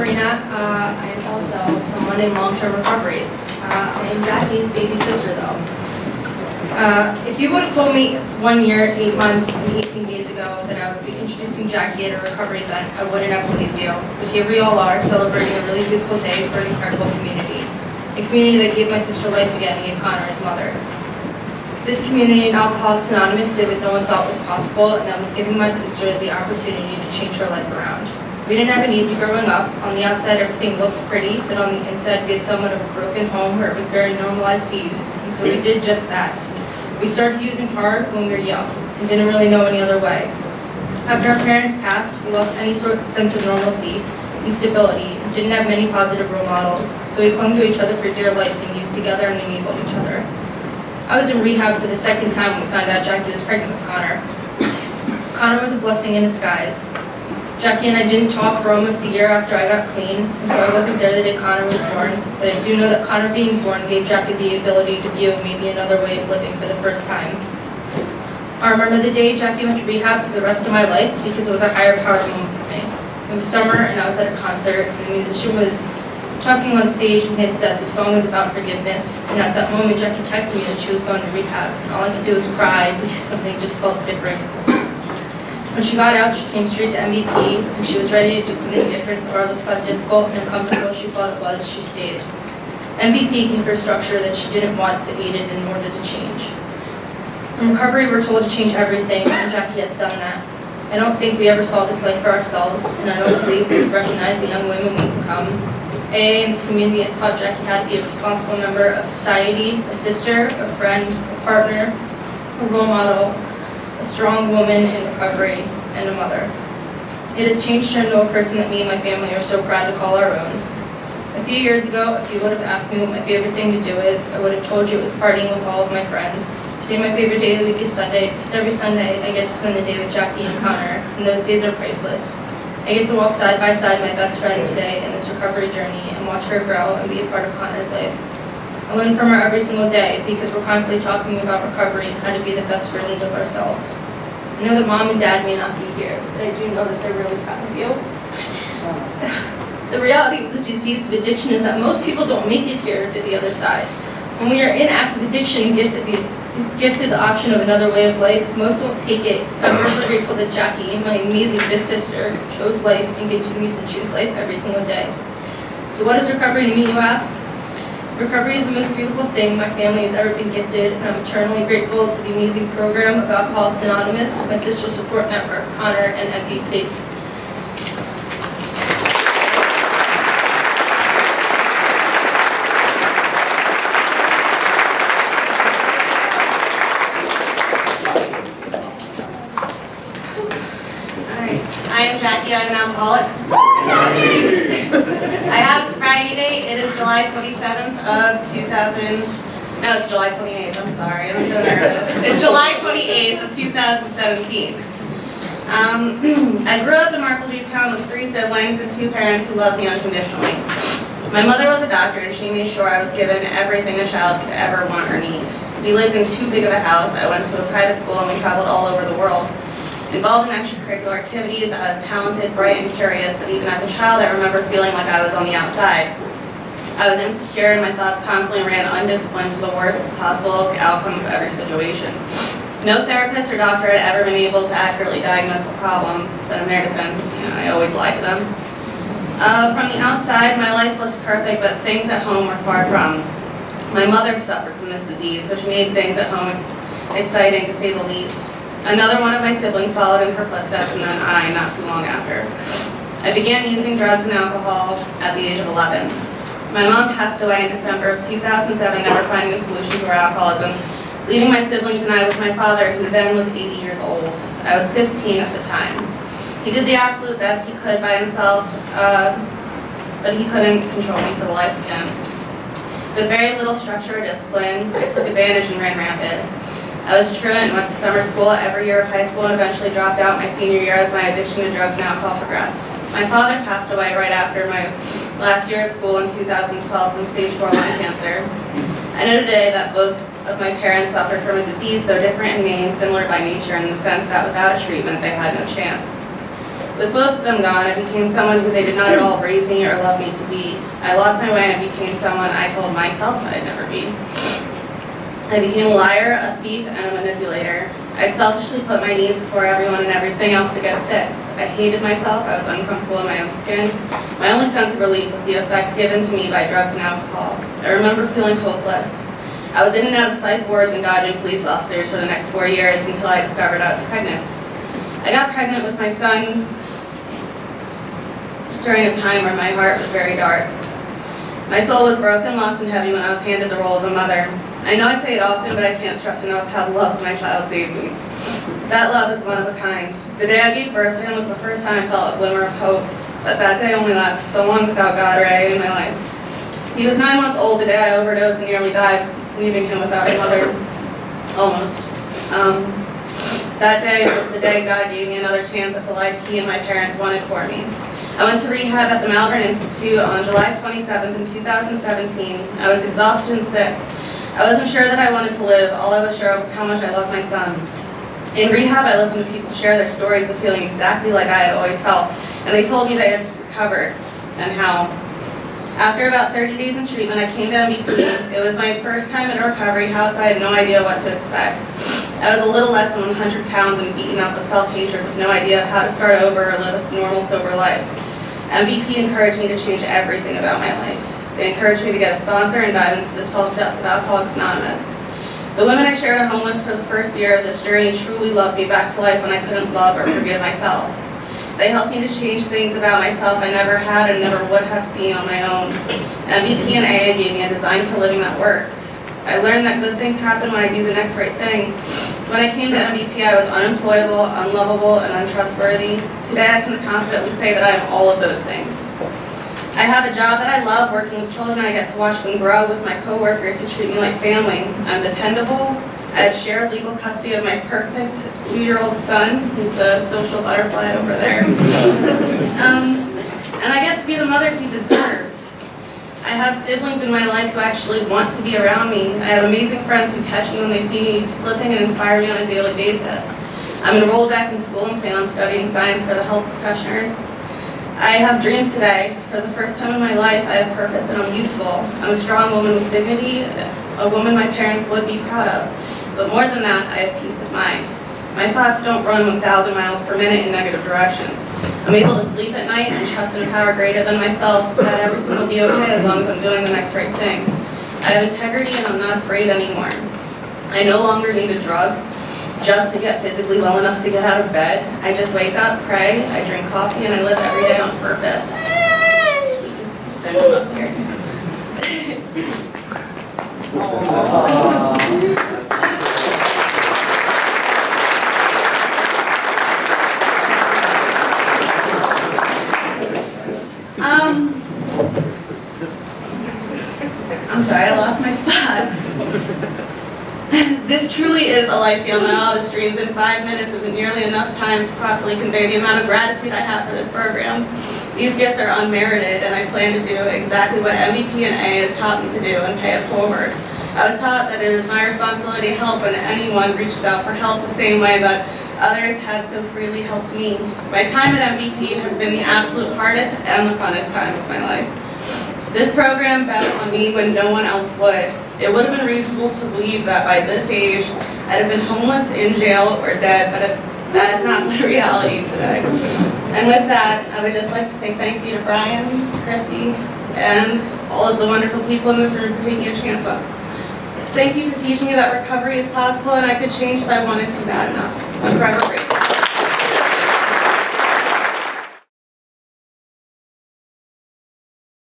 Marina. I am also someone in long-term recovery. I am Jackie's baby sister, though. If you would have told me 1 year, 8 months, and 18 days ago that I would be introducing Jackie at a recovery event, I wouldn't have believed you. But here we all are, celebrating a really beautiful day for an incredible community. A community that gave my sister life again and gave Connor his mother. This community in Alcoholics Anonymous did what no one thought was possible, and that was giving my sister the opportunity to change her life around. We didn't have it easy growing up. On the outside, everything looked pretty, but on the inside, we had somewhat of a broken home where it was very normalized to use, and so we did just that. We started using hard when we were young, and didn't really know any other way. After our parents passed, we lost any sort of sense of normalcy and stability, and didn't have many positive role models, so we clung to each other for dear life and used together and enabled each other. I was in rehab for the second time when we found out Jackie was pregnant with Connor. Connor was a blessing in disguise. Jackie and I didn't talk for almost a year after I got clean, and so I wasn't there the day Connor was born, but I do know that Connor being born gave Jackie the ability to view maybe another way of living for the first time. I remember the day Jackie went to rehab for the rest of my life because it was a higher power moment for me. It was summer and I was at a concert, and the musician was talking on stage and he had said the song is about forgiveness, and at that moment Jackie texted me that she was going to rehab, and all I could do was cry because something just felt different. When she got out, she came straight to MVP, and she was ready to do something different, regardless of how difficult and uncomfortable she thought it was, she stayed. MVP gave her structure that she didn't want but needed in order to change. In recovery, we're told to change everything, and Jackie has done that. I don't think we ever saw this life for ourselves, and I don't believe we recognize the young women we've become. AA in this community has taught Jackie how to be a responsible member of society, a sister, a friend, a partner, a role model, a strong woman in recovery, and a mother. It has changed her into a person that me and my family are so proud to call our own. A few years ago, if you would have asked me what my favorite thing to do is, I would have told you it was partying with all of my friends. Today my favorite day of the week is Sunday, because every Sunday I get to spend the day with Jackie and Connor, and those days are priceless. I get to walk side by side my best friend today in this recovery journey and watch her grow and be a part of Connor's life. I learn from her every single day because we're constantly talking about recovery and how to be the best versions of ourselves. I know that Mom and Dad may not be here, but I do know that they're really proud of you. The reality of the disease of addiction is that most people don't make it here to the other side. When we are in active addiction and gifted the option of another way of life, most won't take it. I'm very grateful that Jackie, my amazing big sister, chose life and continues to choose life every single day. So what is recovery to me, you ask? Recovery is the most beautiful thing my family has ever been gifted, and I'm eternally grateful to the amazing program of Alcoholics Anonymous, my sister support network, Connor, and MVP. I am Jackie, I'm an alcoholic. I have a sobriety date. It is July 27th of 2000. No, it's July 28th. I'm sorry, I'm so nervous. It's July 28th of 2017. I grew up in Markledew Town with 3 siblings and 2 parents who loved me unconditionally. My mother was a doctor, and she made sure I was given everything a child could ever want or need. We lived in too big of a house. I went to a private school, and we traveled all over the world. Involved in extracurricular activities, I was talented, bright, and curious, but even as a child, I remember feeling like I was on the outside. I was insecure, and my thoughts constantly ran undisciplined to the worst possible outcome of every situation. No therapist or doctor had ever been able to accurately diagnose the problem, but in their defense, I always lied to them. From the outside, my life looked perfect, but things at home were far from. My mother suffered from this disease, which made things at home exciting, to say the least. Another one of my siblings followed in her footsteps, and then I, not too long after. I began using drugs and alcohol at the age of 11. My mom passed away in December of 2007, never finding a solution to her alcoholism, leaving my siblings and I with my father, who then was 80 years old. I was 15 at the time. He did the absolute best he could by himself, but he couldn't control me for the life of him. With very little structure or discipline, I took advantage and ran rampant. I was truant and went to summer school every year of high school and eventually dropped out my senior year as my addiction to drugs and alcohol progressed. My father passed away right after my last year of school in 2012 from stage 4 lung cancer. I know today that both of my parents suffered from a disease, though different in name, similar by nature in the sense that without a treatment they had no chance. With both of them gone, I became someone who they did not at all raise me or love me to be. I lost my way and became someone I told myself I'd never be. I became a liar, a thief, and a manipulator. I selfishly put my needs before everyone and everything else to get a fix. I hated myself, I was uncomfortable in my own skin. My only sense of relief was the effect given to me by drugs and alcohol. I remember feeling hopeless. I was in and out of psych wards and dodging police officers for the next 4 years until I discovered I was pregnant. I got pregnant with my son during a time where my heart was very dark. My soul was broken, lost, and heavy when I was handed the role of a mother. I know I say it often, but I can't stress enough how loved my child saved me. That love is one of a kind. The day I gave birth to him was the first time I felt a glimmer of hope, but that day only lasted so long without God or AA in my life. He was 9 months old the day I overdosed and nearly died, leaving him without a mother. Almost. That day was the day God gave me another chance at the life He and my parents wanted for me. I went to rehab at the Malvern Institute on July 27th in 2017. I was exhausted and sick. I wasn't sure that I wanted to live. All I was sure of was how much I loved my son. In rehab, I listened to people share their stories of feeling exactly like I had always felt, and they told me they had recovered and how. After about 30 days in treatment, I came to MVP. It was my first time in a recovery house. I had no idea what to expect. I was a little less than 100 pounds and beaten up with self-hatred with no idea how to start over or live a normal, sober life. MVP encouraged me to change everything about my life. They encouraged me to get a sponsor and dive into the 12 steps of Alcoholics Anonymous. The women I shared a home with for the first year of this journey truly loved me back to life when I couldn't love or forgive myself. They helped me to change things about myself I never had and never would have seen on my own. MVP and AA gave me a design for living that works. I learned that good things happen when I do the next right thing. When I came to MVP, I was unemployable, unlovable, and untrustworthy. Today, I can confidently say that I am all of those things. I have a job that I love, working with children. I get to watch them grow with my coworkers who treat me like family. I'm dependable. I have shared legal custody of my perfect 2-year-old son. He's the social butterfly over there. And I get to be the mother he deserves. I have siblings in my life who actually want to be around me. I have amazing friends who catch me when they see me slipping and inspire me on a daily basis. I'm enrolled back in school and plan on studying science for the health professionals. I have dreams today. For the first time in my life, I have purpose and I'm useful. I'm a strong woman with dignity, a woman my parents would be proud of. But more than that, I have peace of mind. My thoughts don't run 1,000 miles per minute in negative directions. I'm able to sleep at night and trust in a power greater than myself that everything will be okay as long as I'm doing the next right thing. I have integrity and I'm not afraid anymore. I no longer need a drug just to get physically well enough to get out of bed. I just wake up, pray, I drink coffee, and I live every day on purpose. Send him up here. I'm sorry, I lost my spot. This truly is a life beyond my wildest dreams, and 5 minutes isn't nearly enough time to properly convey the amount of gratitude I have for this program. These gifts are unmerited, and I plan to do exactly what MVP and A has taught me to do and pay it forward. I was taught that it is my responsibility to help when anyone reaches out for help the same way that others had so freely helped me. My time at MVP has been the absolute hardest and the funnest time of my life. This program bet on me when no one else would. It would have been reasonable to believe that by this age, I'd have been homeless, in jail, or dead, but that is not my reality today. And with that, I would just like to say thank you to Brian, Chrissy, and all of the wonderful people in this room for taking a chance on. Thank you for teaching me that recovery is possible and I could change if I wanted to bad enough. I'm forever grateful.